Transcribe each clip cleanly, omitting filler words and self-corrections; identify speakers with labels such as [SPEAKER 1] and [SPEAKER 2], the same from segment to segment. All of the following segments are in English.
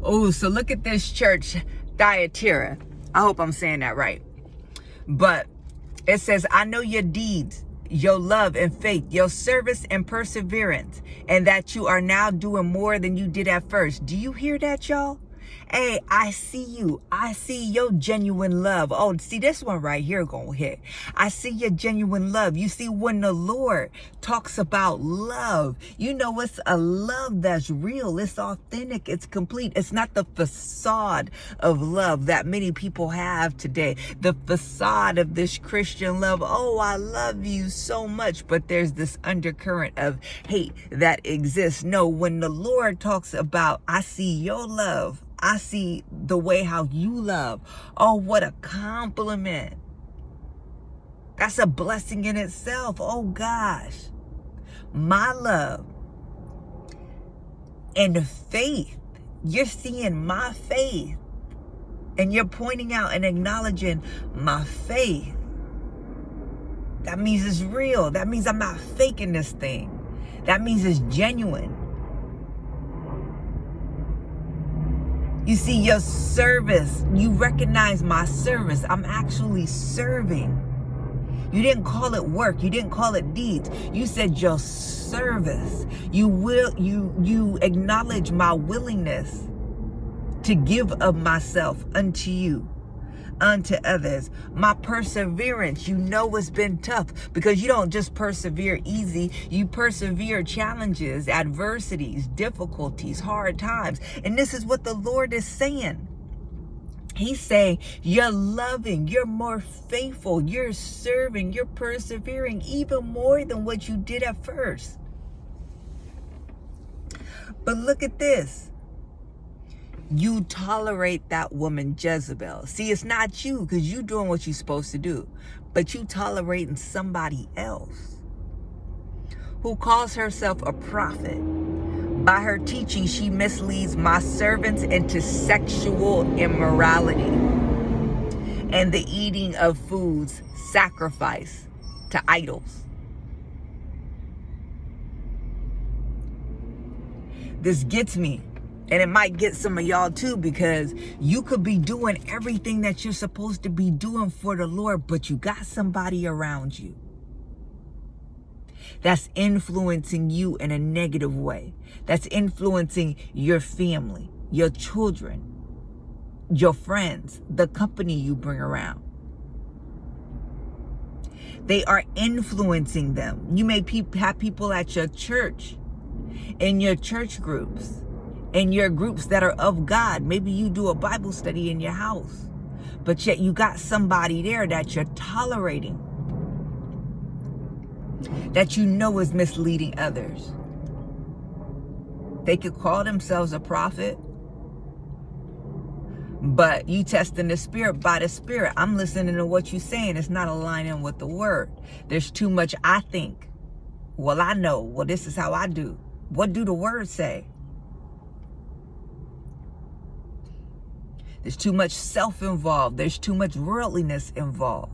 [SPEAKER 1] Oh, so look at this church, Thyatira. I hope I'm saying that right. But it says, I know your deeds, your love and faith, your service and perseverance, and that you are now doing more than you did at first. Do you hear that, y'all? Hey, I see you. I see your genuine love. Oh, see, this one right here gonna hit. I see your genuine love. You see, when the Lord talks about love, you know it's a love that's real. It's authentic. It's complete. It's not the facade of love that many people have today. The facade of this Christian love. Oh, I love you so much. But there's this undercurrent of hate that exists. No, when the Lord talks about, I see your love, I see the way how you love. Oh, what a compliment. That's a blessing in itself. Oh gosh. My love and faith. You're seeing my faith. And you're pointing out and acknowledging my faith. That means it's real. That means I'm not faking this thing. That means it's genuine. You see, your service, you recognize my service. I'm actually serving. You didn't call it work. You didn't call it deeds. You said your service. You acknowledge my willingness to give of myself unto you, unto others. My perseverance, you know it's been tough because you don't just persevere easy. You persevere challenges, adversities, difficulties, hard times. And this is what the Lord is saying. He's saying you're loving, you're more faithful, you're serving, you're persevering even more than what you did at first. But look at this. You tolerate that woman Jezebel. See, it's not you because you're doing what you're supposed to do. But you tolerating somebody else who calls herself a prophet. By her teaching, she misleads my servants into sexual immorality and the eating of foods sacrificed to idols. This gets me. And it might get some of y'all too, because you could be doing everything that you're supposed to be doing for the Lord, but you got somebody around you that's influencing you in a negative way. That's influencing your family, your children, your friends, the company you bring around. They are influencing them. You may have people at your church, in your church groups, in your groups that are of God. Maybe you do a Bible study in your house, but yet you got somebody there that you're tolerating, that you know is misleading others. They could call themselves a prophet, but you testing the spirit by the spirit. I'm listening to what you're saying. It's not aligning with the word. There's too much I think. Well, I know. Well, this is how I do. What do the word say? There's too much self involved. There's too much worldliness involved.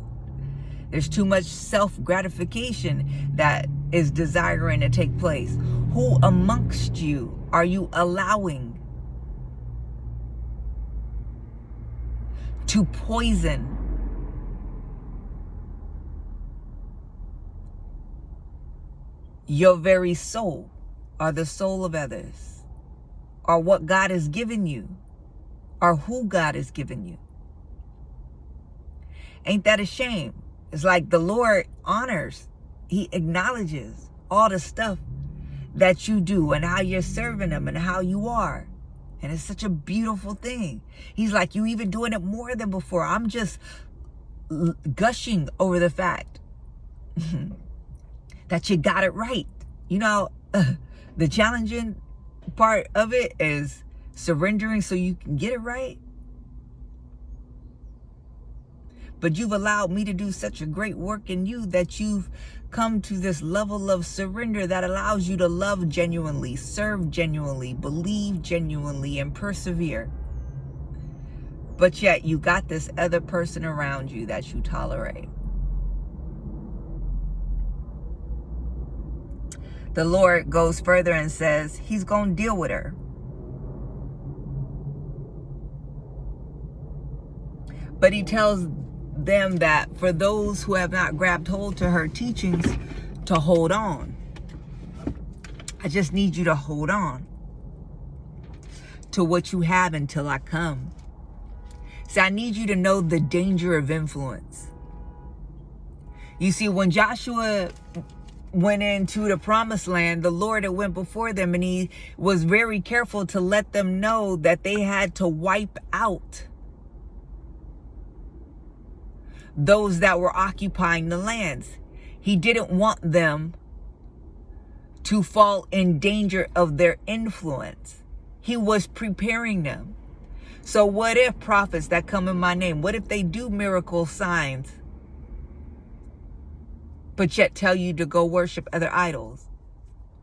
[SPEAKER 1] There's too much self-gratification that is desiring to take place. Who amongst you are you allowing to poison your very soul, or the soul of others, or what God has given you, or who God has given you? Ain't that a shame? It's like the Lord honors, he acknowledges all the stuff that you do and how you're serving him and how you are. And it's such a beautiful thing. He's like, you even doing it more than before. I'm just gushing over the fact that you got it right. You know, the challenging part of it is surrendering so you can get it right. But you've allowed me to do such a great work in you that you've come to this level of surrender that allows you to love genuinely, serve genuinely, believe genuinely, and persevere. But yet you got this other person around you that you tolerate. The Lord goes further and says he's going to deal with her. But he tells them that for those who have not grabbed hold to her teachings, to hold on. I just need you to hold on to what you have until I come. See, I need you to know the danger of influence. You see, when Joshua went into the promised land, the Lord had went before them, and he was very careful to let them know that they had to wipe out those that were occupying the lands. He didn't want them to fall in danger of their influence. He was preparing them. So what if prophets that come in my name, what if they do miracle signs, but yet tell you to go worship other idols?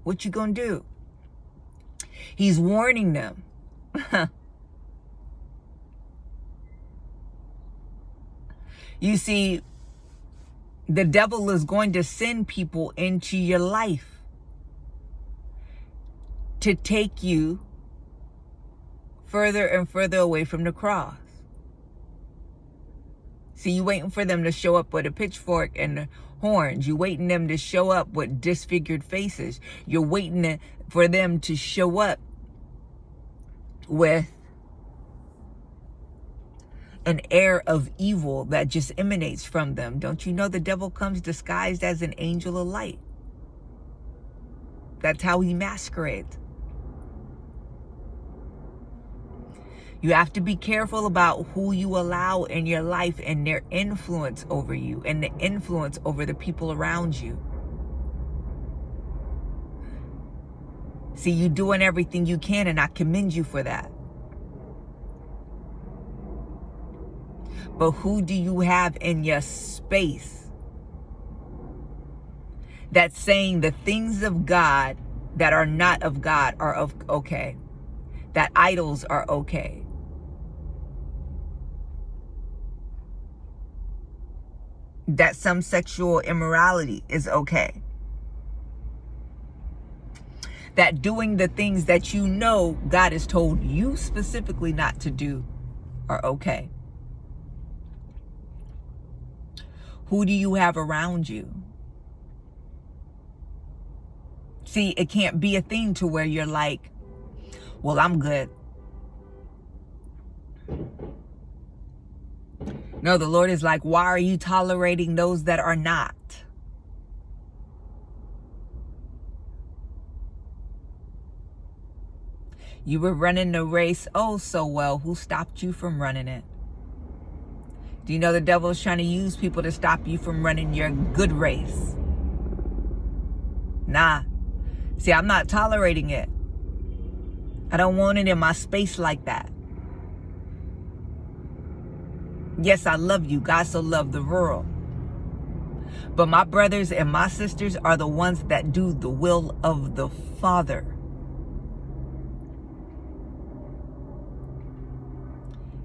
[SPEAKER 1] What you gonna do? He's warning them. You see, the devil is going to send people into your life to take you further and further away from the cross. See, you waiting for them to show up with a pitchfork and the horns. You waiting them to show up with disfigured faces. You're waiting for them to show up with an air of evil that just emanates from them. Don't you know the devil comes disguised as an angel of light? That's how he masquerades. You have to be careful about who you allow in your life and their influence over you and the influence over the people around you. See, you're doing everything you can, and I commend you for that. But who do you have in your space that's saying the things of God that are not of God are okay? That idols are okay? That some sexual immorality is okay? That doing the things that you know God has told you specifically not to do are okay? Who do you have around you? See, it can't be a thing to where you're like, well, I'm good. No, the Lord is like, why are you tolerating those that are not? You were running the race oh so well. Who stopped you from running it? Do you know the devil is trying to use people to stop you from running your good race? Nah. See, I'm not tolerating it. I don't want it in my space like that. Yes, I love you. God so loved the world. But my brothers and my sisters are the ones that do the will of the Father.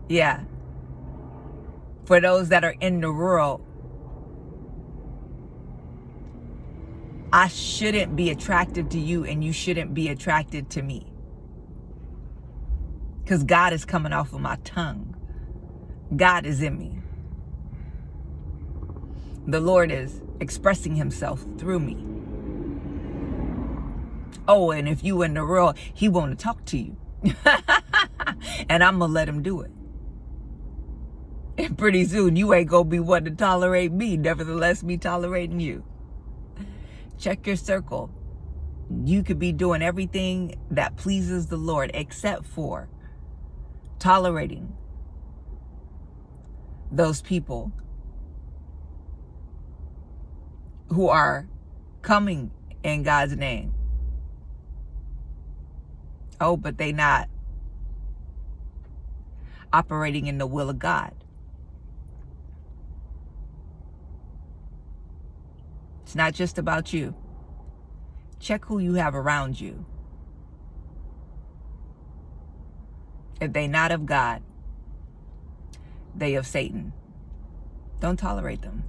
[SPEAKER 1] Yeah. For those that are in the world, I shouldn't be attractive to you, and you shouldn't be attracted to me. Because God is coming off of my tongue. God is in me. The Lord is expressing himself through me. Oh, and if you in the world, he want to talk to you. And I'm going to let him do it. And pretty soon you ain't going to be one to tolerate me, nevertheless me tolerating you. Check your circle. You could be doing everything that pleases the Lord except for tolerating those people who are coming in God's name. Oh, but they not operating in the will of God. It's not just about you. Check who you have around you. If they not of God, they of Satan. Don't tolerate them.